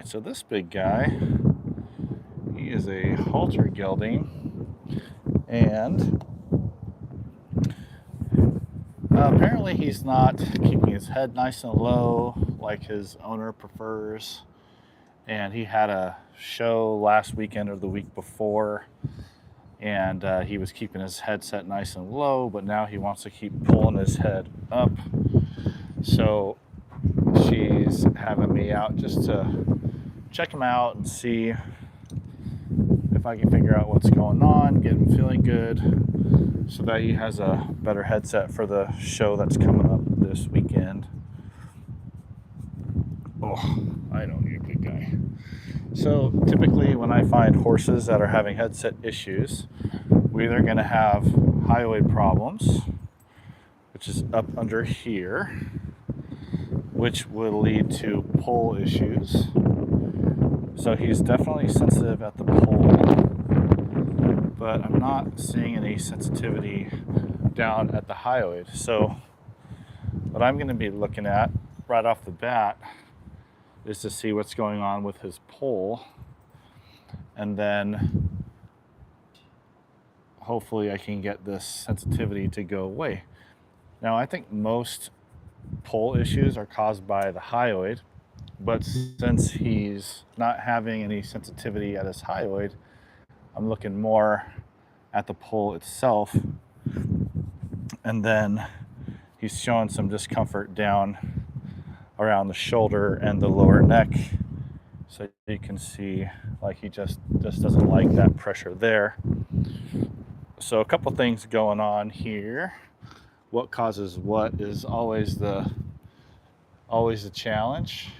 right, so this big guy, he is a halter gelding, and apparently he's not keeping his head nice and low like his owner prefers. And he had a show last weekend or the week before, and he was keeping his head set nice and low, but now he wants to keep pulling his head up. So she's having me out just to check him out and see if I can figure out what's going on, get him feeling good, so that he has a better headset for the show that's coming up this weekend. Oh, I know you're a big guy. So typically when I find horses that are having headset issues, we're either going to have hyoid problems, which is up under here, which will lead to pull issues. So he's definitely sensitive at the pull, but I'm not seeing any sensitivity down at the hyoid. So what I'm going to be looking at right off the bat is to see what's going on with his pull, and then hopefully I can get this sensitivity to go away. Now, I think most pull issues are caused by the hyoid, but since he's not having any sensitivity at his hyoid, I'm looking more at the pull itself, and then he's showing some discomfort down around the shoulder and the lower neck. So you can see like he just doesn't like that pressure there. So a couple things going on here. What causes what is always the challenge.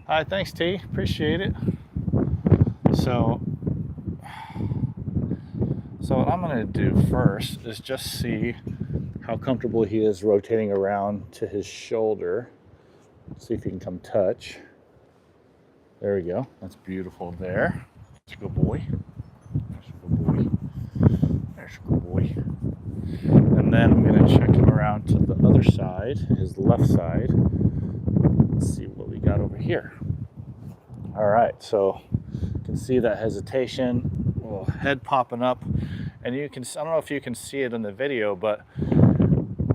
Hi, thanks T, appreciate it. So what I'm going to do first is just see how comfortable he is rotating around to his shoulder. See if he can come touch. There we go. That's beautiful there. That's a good boy. That's a good boy. There's a good boy. And then I'm going to check him around to the other side, his left side. Let's see what we got over here. All right, so you can see that hesitation, little head popping up. And you can, I don't know if you can see it in the video, but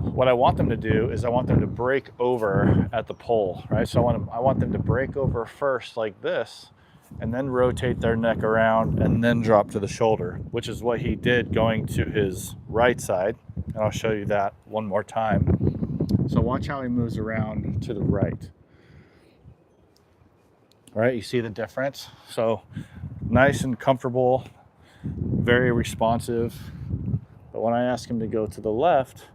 what I want them to do is I want them to break over at the pole, right? So I want them to break over first like this, and then rotate their neck around and then drop to the shoulder, which is what he did going to his right side. And I'll show you that one more time. So watch how he moves around to the right. All right, you see the difference? So nice and comfortable, very responsive. But when I ask him to go to the left,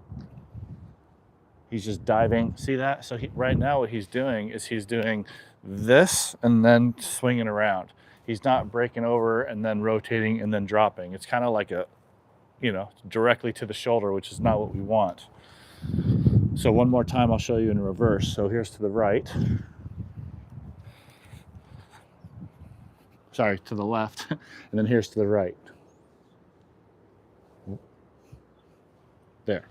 he's just diving. See that? So right now what he's doing is he's doing this and then swinging around. He's not breaking over and then rotating and then dropping. It's kind of like a, directly to the shoulder, which is not what we want. So one more time, I'll show you in reverse. So here's to the right. Sorry, to the left. And then here's to the right. There.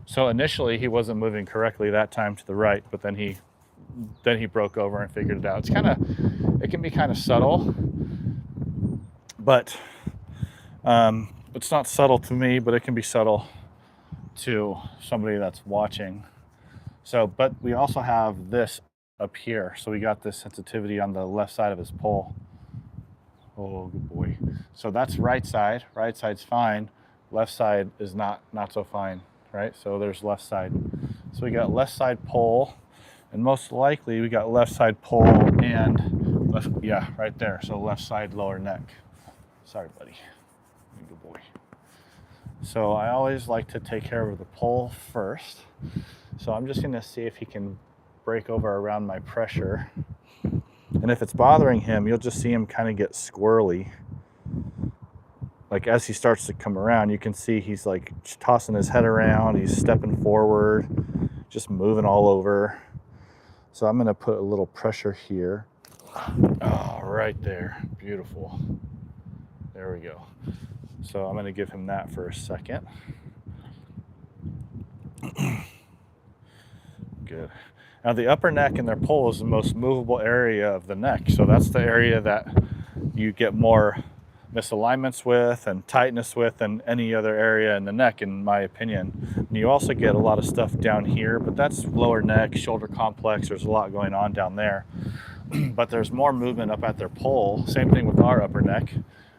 So initially he wasn't moving correctly that time to the right, but then he broke over and figured it out. It can be kind of subtle, but it's not subtle to me, but it can be subtle to somebody that's watching. So, but we also have this up here. So we got this sensitivity on the left side of his pole. Oh, good boy. So that's right side. Right side's fine. Left side is not so fine, right? So there's left side. So we got left side pole, and most likely we got left side pole and left, yeah, right there. So left side lower neck. Sorry, buddy. Good boy. So I always like to take care of the pole first. So I'm just going to see if he can break over around my pressure. And if it's bothering him, you'll just see him kind of get squirrely. Like as he starts to come around, you can see he's like tossing his head around, he's stepping forward, just moving all over. So I'm going to put a little pressure here. Oh, right there. Beautiful. There we go. So I'm going to give him that for a second. Good. Now the upper neck in their poll is the most movable area of the neck. So that's the area that you get more misalignments with and tightness with than any other area in the neck, in my opinion. And you also get a lot of stuff down here, but that's lower neck, shoulder complex. There's a lot going on down there. But there's more movement up at their poll. Same thing with our upper neck.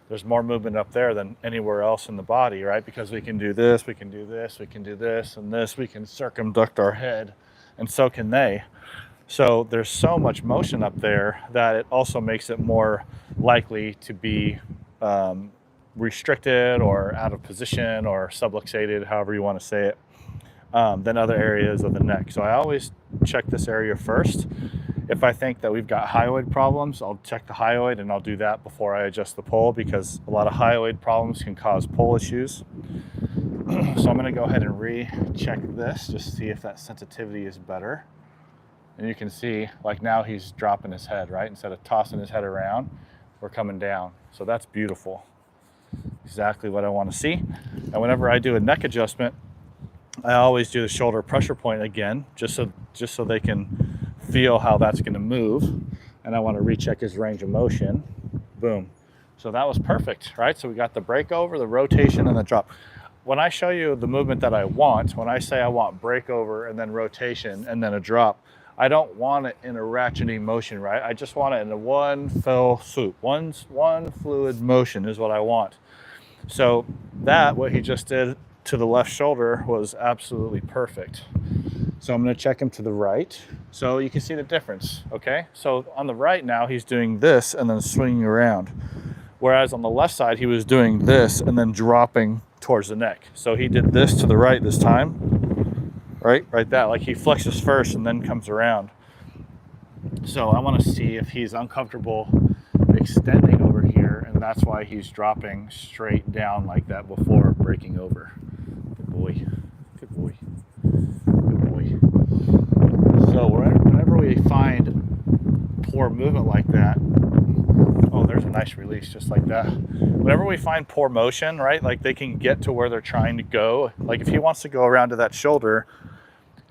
There's more movement up there than anywhere else in the body, right? Because we can do this, we can do this, we can do this, and this. We can circumduct our head, and so can they. So there's so much motion up there that it also makes it more likely to be restricted or out of position or subluxated, however you want to say it, than other areas of the neck. So I always check this area first. If I think that we've got hyoid problems, I'll check the hyoid, and I'll do that before I adjust the poll, because a lot of hyoid problems can cause poll issues. So I'm going to go ahead and recheck this, just to see if that sensitivity is better. And you can see, like now he's dropping his head, right? Instead of tossing his head around, we're coming down. So that's beautiful. Exactly what I want to see. And whenever I do a neck adjustment, I always do the shoulder pressure point again, just so they can feel how that's going to move. And I want to recheck his range of motion. Boom. So that was perfect, right? So we got the breakover, the rotation, and the drop. When I show you the movement that I want, when I say I want breakover and then rotation and then a drop, I don't want it in a ratcheting motion, right? I just want it in a one fell swoop. One fluid motion is what I want. So that, what he just did to the left shoulder, was absolutely perfect. So I'm going to check him to the right, so you can see the difference, okay? So on the right now, he's doing this and then swinging around. Whereas on the left side, he was doing this and then dropping towards the neck. So he did this to the right this time, right that, like he flexes first and then comes around. So I want to see if he's uncomfortable extending over here, and that's why he's dropping straight down like that before breaking over. Good boy, good boy, good boy. So whenever we find poor movement like that, oh, there's a nice release just like that. Whenever we find poor motion, right, like they can get to where they're trying to go. Like if he wants to go around to that shoulder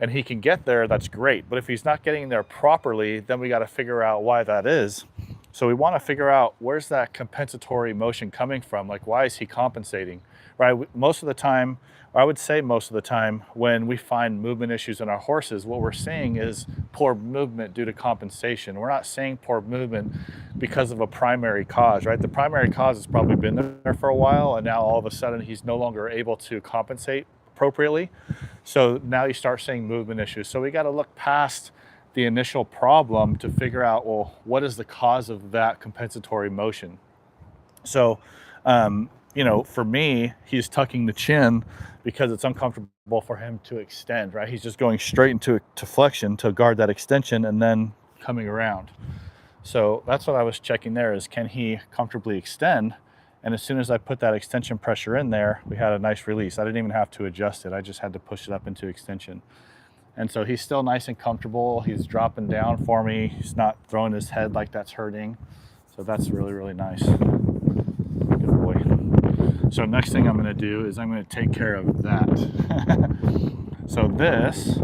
and he can get there, that's great. But if he's not getting there properly, then we got to figure out why that is. So we want to figure out, where's that compensatory motion coming from? Like, why is he compensating, right? Most of the time, or I would say most of the time, when we find movement issues in our horses, what we're seeing is poor movement due to compensation. We're not saying poor movement because of a primary cause, right? The primary cause has probably been there for a while, and now all of a sudden he's no longer able to compensate appropriately. So now you start seeing movement issues. So we got to look past the initial problem to figure out, well, what is the cause of that compensatory motion? So, you know, for me, he's tucking the chin because it's uncomfortable for him to extend, right? He's just going straight into flexion to guard that extension and then coming around. So that's what I was checking there, is can he comfortably extend? And as soon as I put that extension pressure in there, we had a nice release. I didn't even have to adjust it. I just had to push it up into extension. And so he's still nice and comfortable. He's dropping down for me. He's not throwing his head like that's hurting. So that's really, really nice. Good boy. So next thing I'm going to do is I'm going to take care of that. So this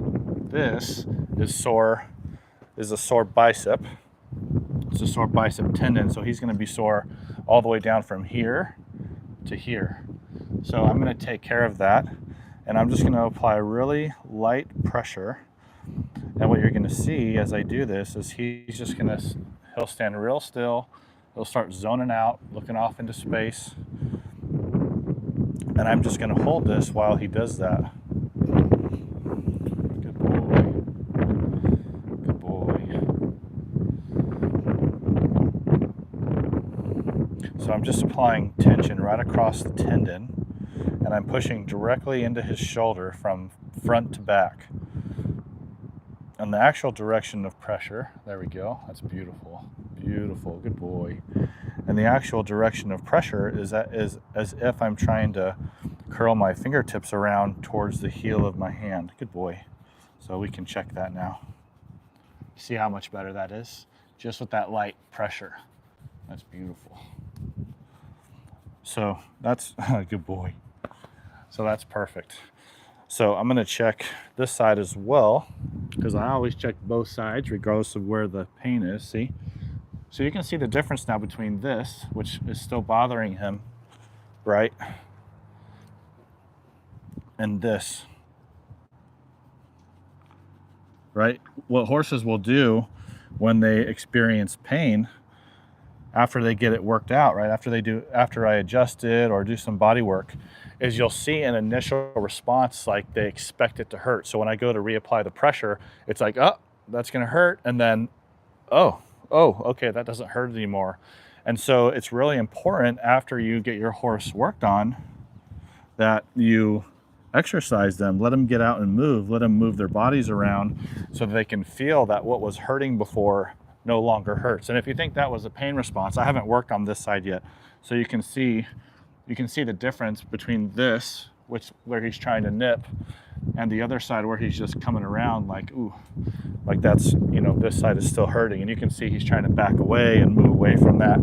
is a sore bicep. It's a sore bicep tendon. So he's going to be sore all the way down from here to here. So I'm going to take care of that. And I'm just going to apply really light pressure. And what you're going to see as I do this is he'll stand real still. He'll start zoning out, looking off into space. And I'm just going to hold this while he does that. Good boy. Good boy. So I'm just applying tension right across the tendon. And I'm pushing directly into his shoulder from front to back. And the actual direction of pressure, there we go, that's beautiful, beautiful, good boy. And the actual direction of pressure is as if I'm trying to curl my fingertips around towards the heel of my hand. Good boy. So we can check that now. See how much better that is? Just with that light pressure. That's beautiful. So that's, good boy. So that's perfect. So I'm going to check this side as well, because I always check both sides regardless of where the pain is. See? So you can see the difference now between this, which is still bothering him, right? And this, right? What horses will do when they experience pain after they get it worked out, right? After I adjust it or do some body work, is you'll see an initial response like they expect it to hurt. So when I go to reapply the pressure, it's like, oh, that's gonna hurt. And then, oh, okay, that doesn't hurt anymore. And so it's really important after you get your horse worked on that you exercise them, let them get out and move, let them move their bodies around so that they can feel that what was hurting before no longer hurts. And if you think that was a pain response, I haven't worked on this side yet. So you can see the difference between this, where he's trying to nip, and the other side where he's just coming around like, ooh, like that's, you know, this side is still hurting. And you can see he's trying to back away and move away from that.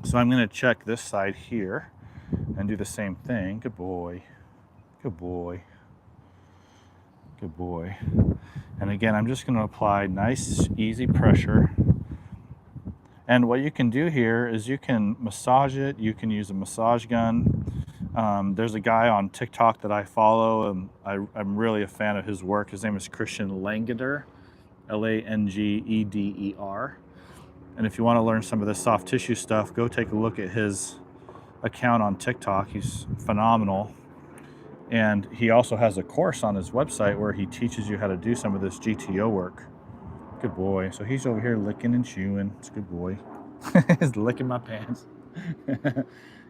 So I'm going to check this side here and do the same thing. Good boy. Good boy. Good boy. And again, I'm just going to apply nice, easy pressure. And what you can do here is you can massage it. You can use a massage gun. There's a guy on TikTok that I follow, and I'm really a fan of his work. His name is Christian Langeder, Langeder. And if you want to learn some of this soft tissue stuff, go take a look at his account on TikTok. He's phenomenal. And he also has a course on his website where he teaches you how to do some of this GTO work. Good boy. So he's over here licking and chewing. It's a good boy. He's licking my pants.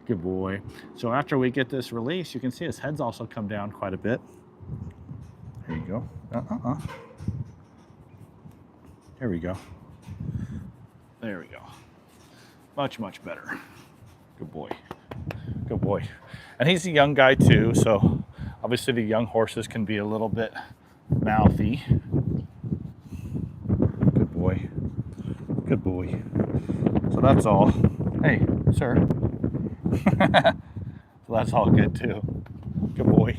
Good boy. So after we get this release, you can see his head's also come down quite a bit. There you go. There we go. There we go. Much, much better. Good boy. Good boy. And he's a young guy too, so obviously the young horses can be a little bit mouthy. Good boy. Good boy. So that's all. Hey, sir. So that's all good too. Good boy.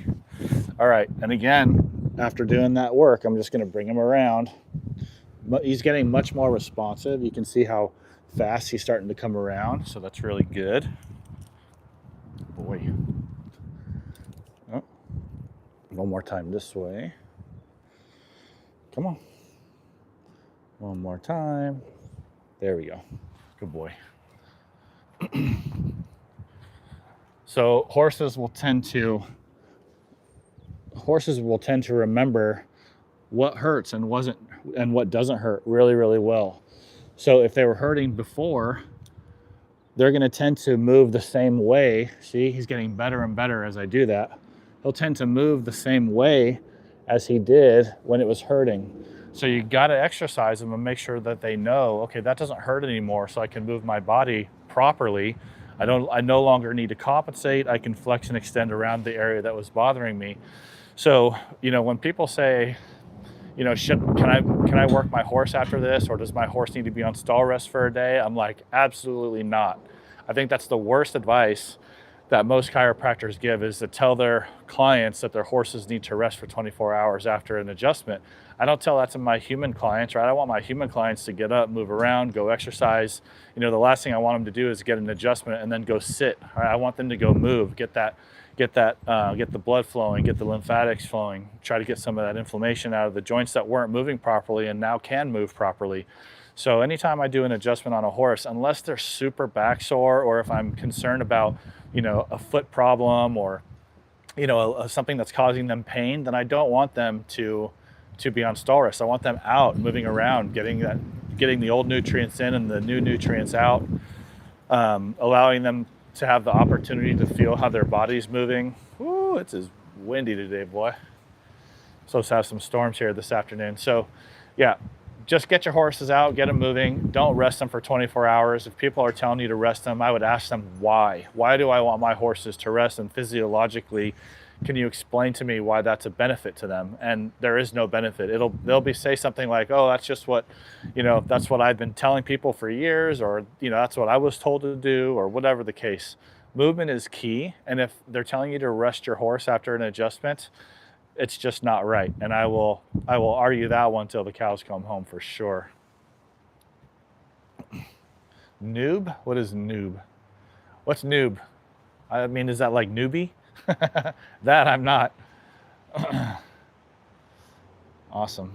All right, and again, after doing that work, I'm just going to bring him around. But he's getting much more responsive. You can see how fast he's starting to come around, so that's really good. Boy. Oh. One more time this way. Come on. One more time. There we go. Good boy. So horses will tend to remember what hurts and what doesn't hurt really, really well. So if they were hurting before, they're going to tend to move the same way. See, he's getting better and better as I do that. He'll tend to move the same way as he did when it was hurting. So you got to exercise them and make sure that they know, okay, that doesn't hurt anymore, so I can move my body properly. I no longer need to compensate. I can flex and extend around the area that was bothering me. So, you know, when people say, you know, can I work my horse after this, or does my horse need to be on stall rest for a day? I'm like, absolutely not. I think that's the worst advice that most chiropractors give, is to tell their clients that their horses need to rest for 24 hours after an adjustment. I don't tell that to my human clients, right? I want my human clients to get up, move around, go exercise. You know, the last thing I want them to do is get an adjustment and then go sit. Right? I want them to go move, get the blood flowing, get the lymphatics flowing, try to get some of that inflammation out of the joints that weren't moving properly and now can move properly. So anytime I do an adjustment on a horse, unless they're super back sore, or if I'm concerned about, you know, a foot problem, or, you know, something that's causing them pain, then I don't want them to be on stall rest. I want them out, moving around, getting the old nutrients in and the new nutrients out, allowing them to have the opportunity to feel how their body's moving. Ooh, it's as windy today, boy. Supposed to have some storms here this afternoon. So yeah, just get your horses out, get them moving. Don't rest them for 24 hours. If people are telling you to rest them, I would ask them why. Why do I want my horses to rest? And physiologically, can you explain to me why that's a benefit to them? And there is no benefit. They'll say something like, oh, that's just what, you know, that's what I've been telling people for years, or, you know, that's what I was told to do, or whatever the case. movement is key. And if they're telling you to rest your horse after an adjustment, it's just not right. And I will argue that one till the cows come home for sure. Noob? What is noob? What's noob? I mean, is that like newbie? That I'm not. Awesome.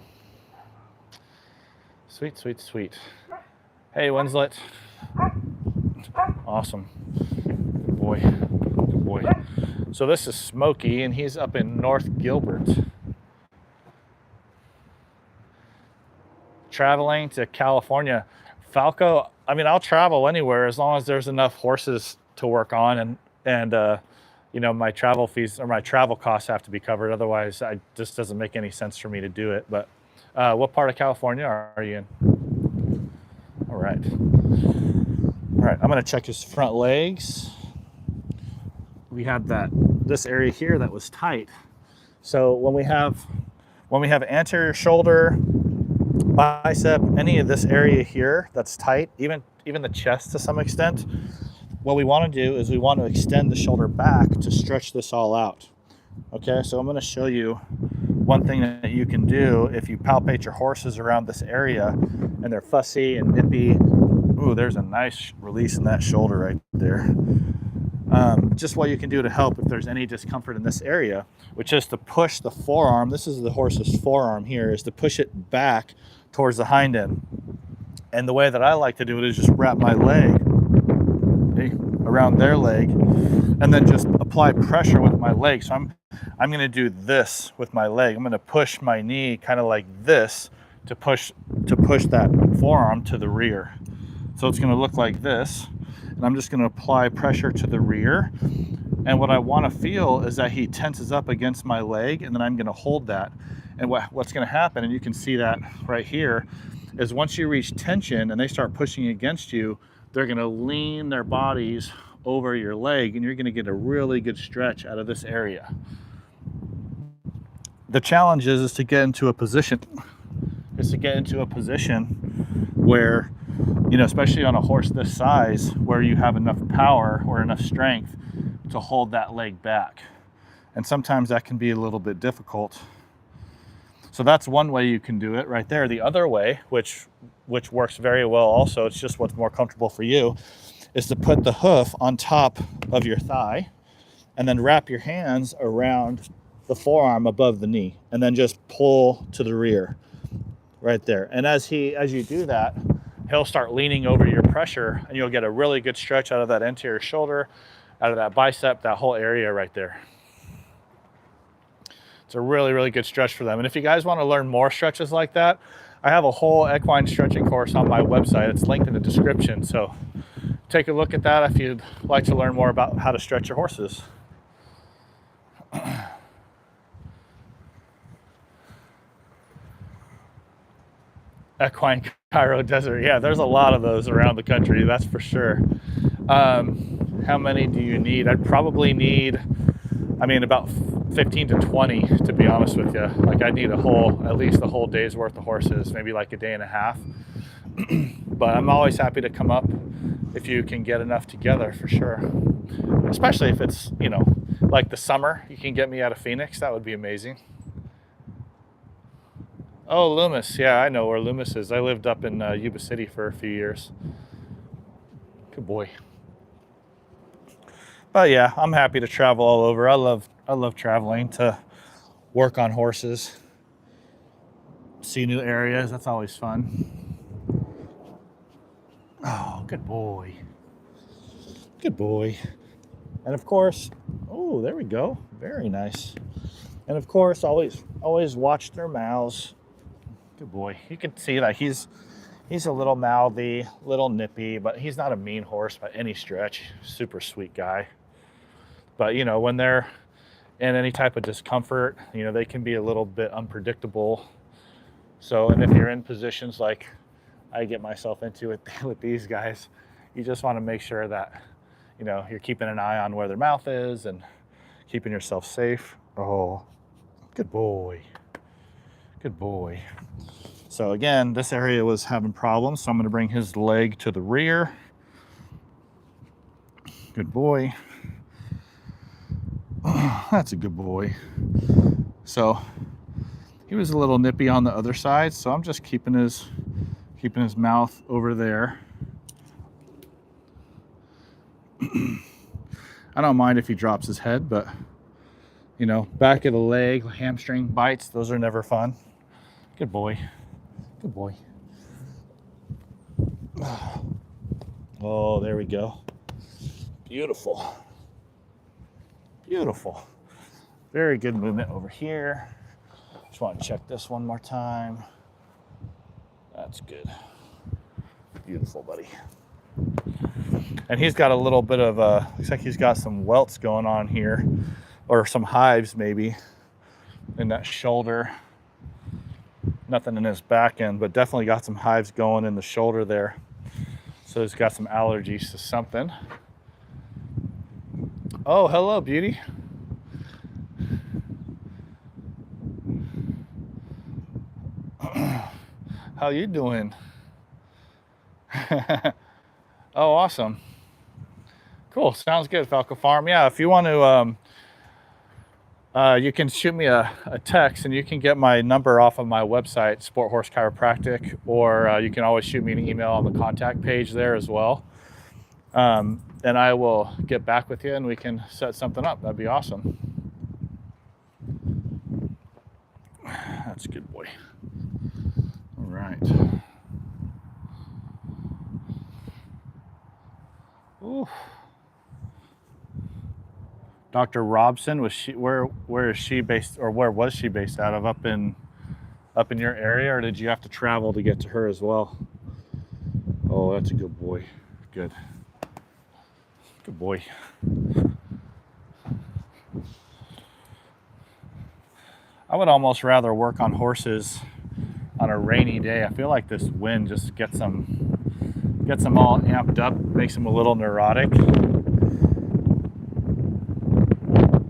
Sweet, sweet, sweet. Hey, Winslet. Awesome. Good boy. Good boy. So this is Smokey, and he's up in North Gilbert. Traveling to California. Falco, I mean, I'll travel anywhere as long as there's enough horses to work on, and you know, my travel fees or my travel costs have to be covered. Otherwise, it just doesn't make any sense for me to do it. But what part of California are you in? All right. All right, I'm gonna check his front legs. We had this area here that was tight. So when we have anterior shoulder, bicep, any of this area here that's tight, even the chest to some extent, what we want to do is we want to extend the shoulder back to stretch this all out. Okay, so I'm going to show you one thing that you can do if you palpate your horses around this area and they're fussy and nippy. Ooh, there's a nice release in that shoulder right there. Just what you can do to help if there's any discomfort in this area, which is to push the forearm. This is the horse's forearm here, is to push it back towards the hind end. And the way that I like to do it is just wrap my leg around their leg and then just apply pressure with my leg. So I'm going to do this with my leg. I'm going to push my knee kind of like this to push that forearm to the rear. So it's going to look like this. And I'm just going to apply pressure to the rear. And what I want to feel is that he tenses up against my leg, and then I'm going to hold that. And what's going to happen, and you can see that right here, is once you reach tension and they start pushing against you, they're going to lean their bodies over your leg, and you're going to get a really good stretch out of this area. The challenge is to get into a position, where, you know, especially on a horse this size, where you have enough power or enough strength to hold that leg back. And sometimes that can be a little bit difficult. So that's one way you can do it right there. The other way, which works very well also, it's just what's more comfortable for you, is to put the hoof on top of your thigh and then wrap your hands around the forearm above the knee and then just pull to the rear right there. And as you do that, he'll start leaning over your pressure, and you'll get a really good stretch out of that anterior shoulder, out of that bicep, that whole area right there. It's a really, really good stretch for them. And if you guys want to learn more stretches like that, I have a whole equine stretching course on my website. It's linked in the description. So take a look at that if you'd like to learn more about how to stretch your horses. Equine Cairo Desert. Yeah, there's a lot of those around the country, that's for sure. How many do you need? I'd probably need, about 15 to 20, to be honest with you. Like, I'd need at least a whole day's worth of horses, maybe like a day and a half. But I'm always happy to come up if you can get enough together, for sure. Especially if it's, like the summer, you can get me out of Phoenix. That would be amazing. Oh, Loomis. Yeah, I know where Loomis is. I lived up in Yuba City for a few years. Good boy. But yeah, I'm happy to travel all over. I love traveling to work on horses, see new areas. That's always fun. Oh, good boy. Good boy. And of course, oh, there we go. Very nice. And of course, always watch their mouths. Good boy. You can see that he's a little mouthy, little nippy, but he's not a mean horse by any stretch. Super sweet guy. But, when they're in any type of discomfort, they can be a little bit unpredictable. So, and if you're in positions like I get myself into with these guys, you just want to make sure that, you're keeping an eye on where their mouth is and keeping yourself safe. Oh, good boy. Good boy. So again, this area was having problems, so I'm going to bring his leg to the rear. Good boy. That's a good boy. So he was a little nippy on the other side, so I'm just keeping his mouth over there. I don't mind if he drops his head, but you know, back of the leg, hamstring bites, those are never fun. Good boy. Good boy. Oh, there we go. Beautiful. Beautiful. Very good movement over here. Just want to check this one more time. That's good. Beautiful, buddy. And he's got a little bit of looks like he's got some welts going on here, or some hives maybe in that shoulder. Nothing in his back end, but definitely got some hives going in the shoulder there. So he's got some allergies to something. Oh, hello, beauty. How you doing? Oh, awesome. Cool. Sounds good, Falco Farm. Yeah, if you want to, you can shoot me a text, and you can get my number off of my website, Sport Horse Chiropractic, or you can always shoot me an email on the contact page there as well. And I will get back with you, and we can set something up. That'd be awesome. That's a good boy. All right. Ooh. Dr. Robson, was she where is she based, or where was she based out of? Up in your area, or did you have to travel to get to her as well? Oh, that's a good boy. Good. Good boy. I would almost rather work on horses on a rainy day. I feel like this wind just gets them all amped up, makes them a little neurotic.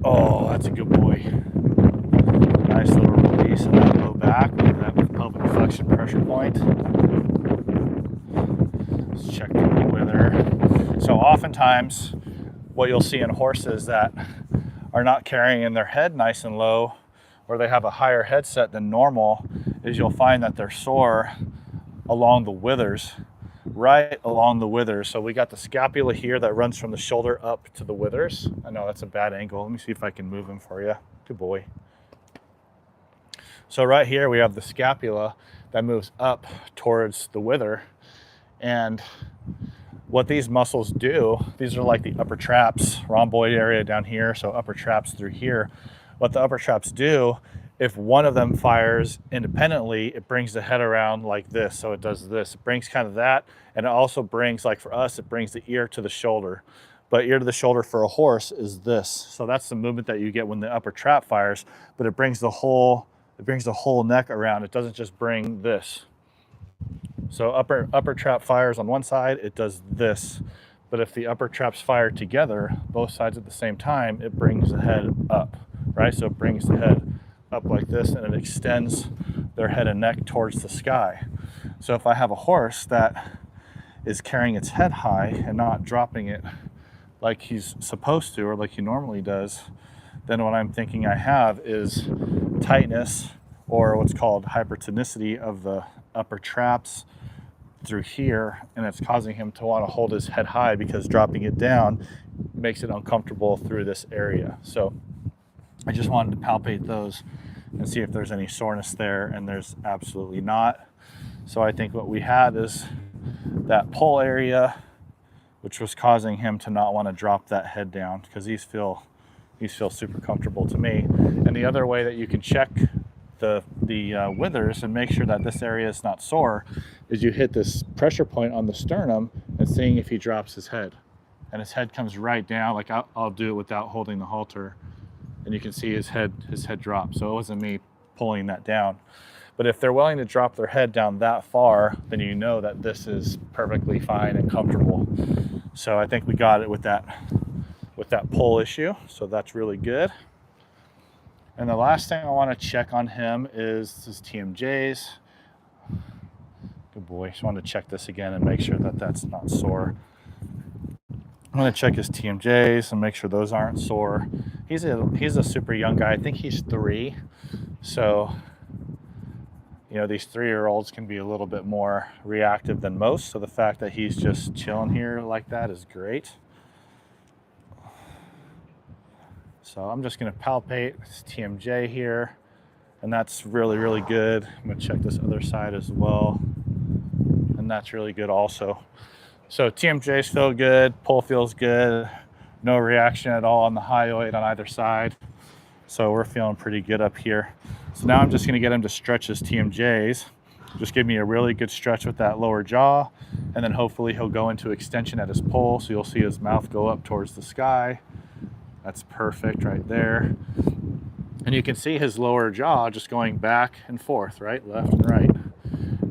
Oh, that's a good boy. Nice little release of that low back with that pelvic flexion pressure point. Let's check the wither. So oftentimes what you'll see in horses that are not carrying in their head nice and low, or they have a higher head set than normal, is you'll find that they're sore along the withers, right along the withers. So we got the scapula here that runs from the shoulder up to the withers. I know that's a bad angle. Let me see if I can move him for you. Good boy. So right here we have the scapula that moves up towards the wither. And what these muscles do, these are like the upper traps, rhomboid area down here, so upper traps through here. What the upper traps do, if one of them fires independently, it brings the head around like this. So it does this. It brings kind of that, and it also brings, like for us, it brings the ear to the shoulder. But ear to the shoulder for a horse is this. So that's the movement that you get when the upper trap fires, but it brings the whole neck around. It doesn't just bring this. So upper trap fires on one side, it does this. But if the upper traps fire together, both sides at the same time, it brings the head up, right? So it brings the head up like this, and it extends their head and neck towards the sky. So if I have a horse that is carrying its head high and not dropping it like he's supposed to, or like he normally does, then what I'm thinking I have is tightness, or what's called hypertonicity of the upper traps through here, and it's causing him to want to hold his head high, because dropping it down makes it uncomfortable through this area. So I just wanted to palpate those and see if there's any soreness there, and there's absolutely not. So I think what we had is that pull area, which was causing him to not want to drop that head down, because these feel super comfortable to me. And the other way that you can check the withers and make sure that this area is not sore is you hit this pressure point on the sternum and seeing if he drops his head. And his head comes right down, like I'll do it without holding the halter, and you can see his head drop. So it wasn't me pulling that down. But if they're willing to drop their head down that far, then you know that this is perfectly fine and comfortable. So I think we got it with that pull issue. So that's really good. And the last thing I want to check on him is his TMJs. Good boy. Just wanted to check this again and make sure that that's not sore. I'm gonna check his TMJs and make sure those aren't sore. He's a super young guy. I think he's 3. So, you know, these 3-year-olds can be a little bit more reactive than most. So the fact that he's just chilling here like that is great. So I'm just gonna palpate his TMJ here, and that's really, really good. I'm gonna check this other side as well, and that's really good also. So TMJs feel good, pull feels good, no reaction at all on the hyoid on either side. So we're feeling pretty good up here. So now I'm just gonna get him to stretch his TMJs. Just give me a really good stretch with that lower jaw, and then hopefully he'll go into extension at his poll. So you'll see his mouth go up towards the sky. That's perfect right there. And you can see his lower jaw just going back and forth, right, left and right.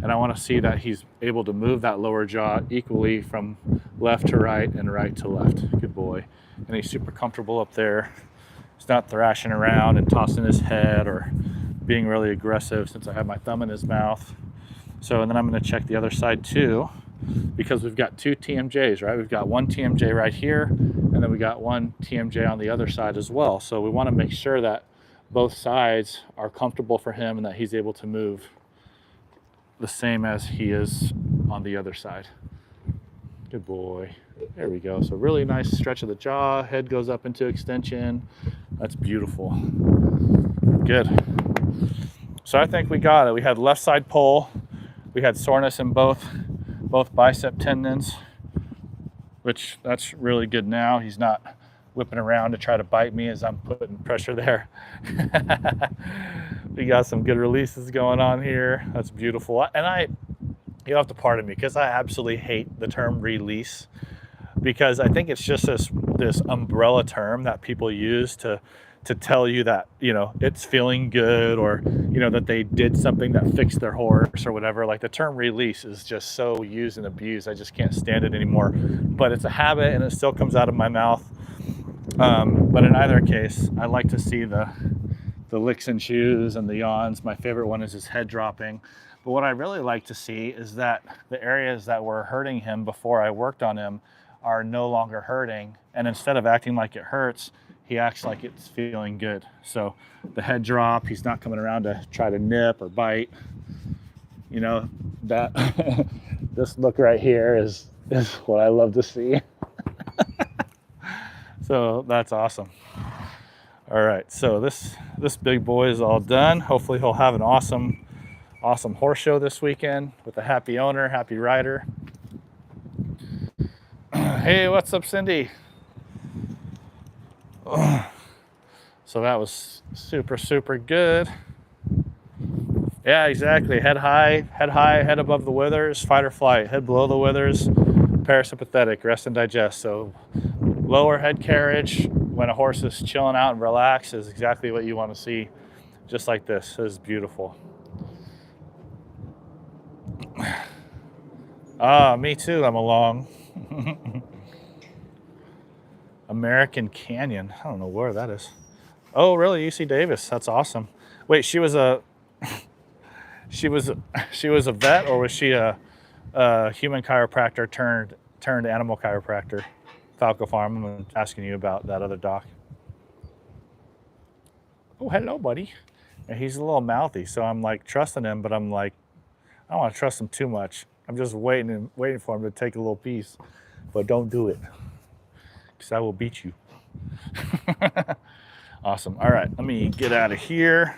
And I want to see that he's able to move that lower jaw equally from left to right and right to left. Good boy. And he's super comfortable up there. He's not thrashing around and tossing his head or being really aggressive since I have my thumb in his mouth. So, and then I'm going to check the other side too, because we've got 2 TMJs, right? We've got 1 TMJ right here, and then we got 1 TMJ on the other side as well. So we want to make sure that both sides are comfortable for him and that he's able to move the same as he is on the other side. Good boy. There we go. So really nice stretch of the jaw, head goes up into extension. That's beautiful. Good. So I think we got it. We had left side pull. We had soreness in both bicep tendons, which that's really good now. He's not whipping around to try to bite me as I'm putting pressure there. We got some good releases going on here. That's beautiful. And you have to pardon me because I absolutely hate the term release, because I think it's just this umbrella term that people use to tell you that, you know, it's feeling good, or, you know, that they did something that fixed their horse or whatever. Like the term release is just so used and abused. I just can't stand it anymore. But it's a habit and it still comes out of my mouth. But in either case, I like to see the licks and chews and the yawns. My favorite one is his head dropping. But what I really like to see is that the areas that were hurting him before I worked on him are no longer hurting. And instead of acting like it hurts, he acts like it's feeling good. So the head drop, he's not coming around to try to nip or bite. You know, that this look right here is what I love to see. So that's awesome. All right, so this big boy is all done. Hopefully he'll have an awesome horse show this weekend with a happy owner, happy rider. Hey, what's up, Cindy? So that was super, super good. Yeah, exactly. Head high, head above the withers, fight or flight. Head below the withers, parasympathetic, rest and digest. So lower head carriage when a horse is chilling out and relaxed is exactly what you want to see. Just like this. This is beautiful. Ah, me too. I'm along. American Canyon. I don't know where that is. Oh, really? UC Davis. That's awesome. Wait, she was a vet, or was she a human chiropractor turned animal chiropractor? Falco Farm. I'm asking you about that other doc. Oh, hello, buddy. And he's a little mouthy, so I'm like trusting him, but I'm like, I don't want to trust him too much. I'm just waiting for him to take a little piece, but don't do it, because I will beat you. Awesome. All right, let me get out of here.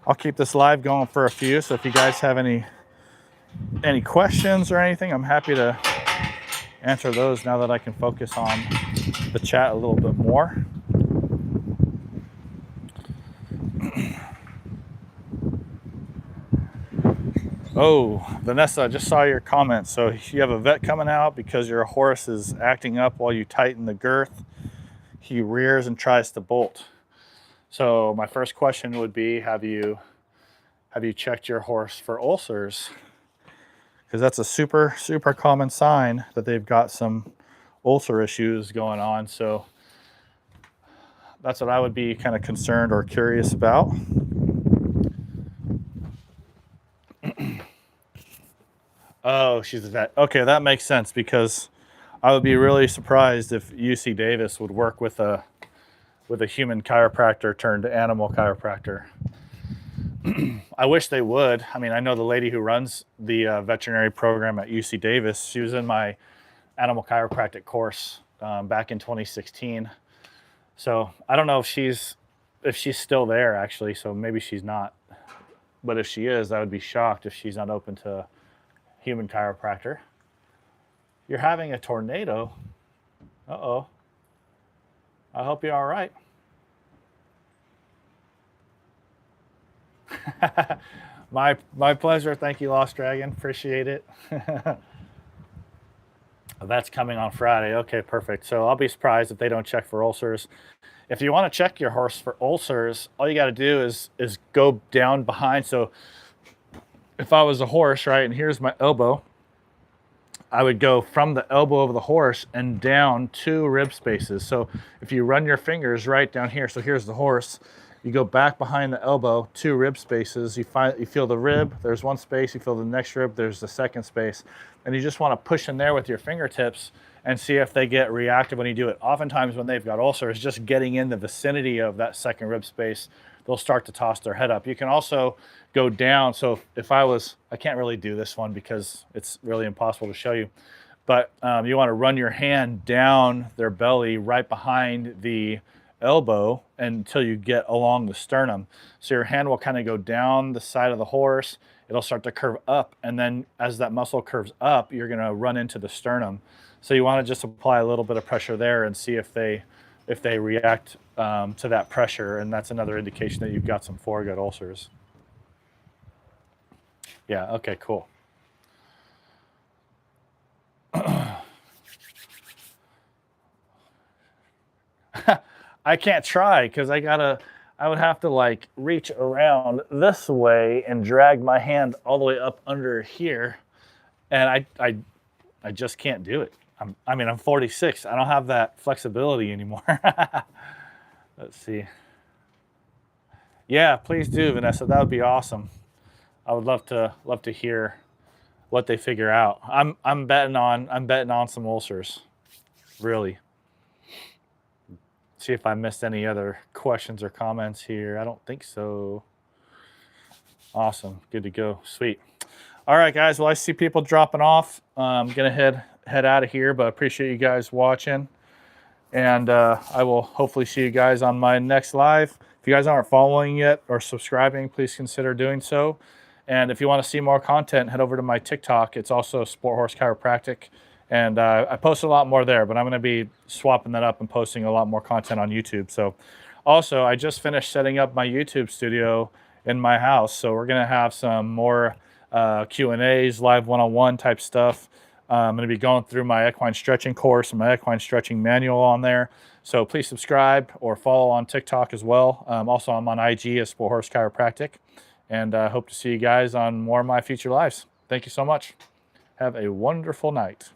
I'll keep this live going for a few, so if you guys have any questions or anything, I'm happy to answer those now that I can focus on the chat a little bit more. Oh, Vanessa, I just saw your comment. So you have a vet coming out because your horse is acting up while you tighten the girth. He rears and tries to bolt. So my first question would be, have you checked your horse for ulcers? Because that's a super, super common sign that they've got some ulcer issues going on. So that's what I would be kind of concerned or curious about. Oh, she's a vet. Okay, that makes sense, because I would be really surprised if UC Davis would work with a human chiropractor turned animal chiropractor. I wish they would. I mean, I know the lady who runs the veterinary program at UC Davis. She was in my animal chiropractic course back in 2016. So I don't know if she's still there actually. So maybe she's not. But if she is, I would be shocked if she's not open to human chiropractor. You're having a tornado. Uh-oh. I hope you're all right. My pleasure. Thank you, Lost Dragon. Appreciate it. That's coming on Friday. Okay, perfect. So I'll be surprised if they don't check for ulcers. If you want to check your horse for ulcers, all you got to do is go down behind. So if I was a horse, right, and here's my elbow, I would go from the elbow of the horse and down 2 rib spaces. So if you run your fingers right down here, so here's the horse, you go back behind the elbow, 2 rib spaces, you feel the rib, there's 1 space, you feel the next rib, there's the second space, and you just want to push in there with your fingertips and see if they get reactive when you do it. Oftentimes when they've got ulcers, just getting in the vicinity of that second rib space, they'll start to toss their head up. You can also go down. So if I can't really do this one because it's really impossible to show you, but you want to run your hand down their belly right behind the elbow until you get along the sternum. So your hand will kind of go down the side of the horse. It'll start to curve up. And then as that muscle curves up, you're going to run into the sternum. So you want to just apply a little bit of pressure there and see if they react to that pressure. And that's another indication that you've got some foregut ulcers. Yeah, okay, cool. I can't try because I would have to like reach around this way and drag my hand all the way up under here. And I just can't do it. I'm 46. I don't have that flexibility anymore. Let's see. Yeah, please do, Vanessa. That would be awesome. I would love to hear what they figure out. I'm betting on some ulcers. Really. See if I missed any other questions or comments here. I don't think so. Awesome. Good to go. Sweet. All right, guys. Well, I see people dropping off. I'm gonna head out of here, but I appreciate you guys watching. And I will hopefully see you guys on my next live. If you guys aren't following yet or subscribing, please consider doing so. And if you want to see more content, head over to my TikTok. It's also Sport Horse Chiropractic. And I post a lot more there, but I'm going to be swapping that up and posting a lot more content on YouTube. So also, I just finished setting up my YouTube studio in my house. So we're going to have some more Q&As, live one-on-one type stuff. I'm going to be going through my equine stretching course and my equine stretching manual on there. So please subscribe or follow on TikTok as well. Also, I'm on IG as Sport Horse Chiropractic. And I hope to see you guys on more of my future lives. Thank you so much. Have a wonderful night.